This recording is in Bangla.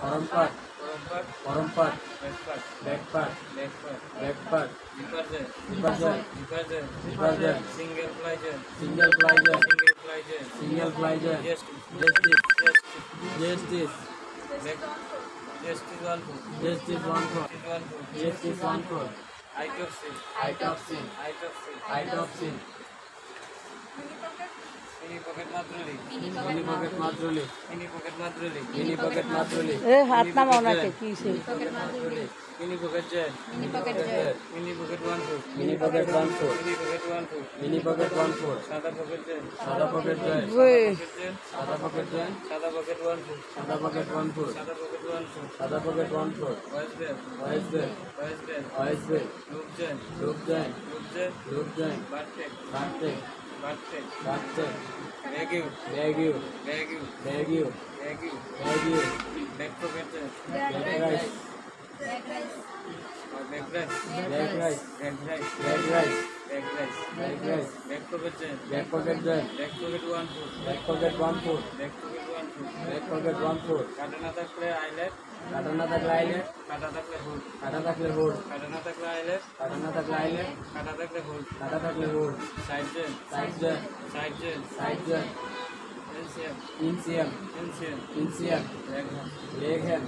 form part front part back part back part back part zipper joint zipper zipper joint joint single fly joint single fly joint single fly joint জাস্টিস জাস্টিস জাস্টিস 1 জাস্টিস 14 আইটপসি আইটপসি মিনি পকেট মাত্রলি মিনি পকেট মাত্রলি এ হাত নামাও না কে কিসে মিনি পকেট জেল mini pocket 14 mini pocket 1 mini pocket 14 mini pocket 14 সাদা পকেট জেল সাদা পকেট জয়েন্ট ওই সাদা পকেট জয়েন্ট সাদা পকেট 1 সাদা পকেট 14 সাদা pocket 14 waist belt waist belt waist belt loop জেল লুপ জয়েন্ট বারটেক বারটেক ব্যাগিউ ব্যাগিউ ব্যাক পকেট জেল back rise back rise back rise back rise back rise back rise back rise back pocket জেল back pocket joint back pocket 1 back pocket 14 back pocket 1 back pocket 14 কাটা না থাকলে আইলেট কাটা না থাকলে আইলেট কাটা থাকলে হোল কাটা থাকলে হোল্ড কাটা না থাকলে আইলেট কাটা না থাকলে আইলেট কাটা থাকলে হোল কাটা থাকলে হোল্ড সাইড জেল সাইড জয়েন্ট সাইড জেল সাইড জয়েন্ট এনসিএম ইনসিয়াম এনসিএম ইনসিয়াম ব্যাক লেগ হ্যান্ড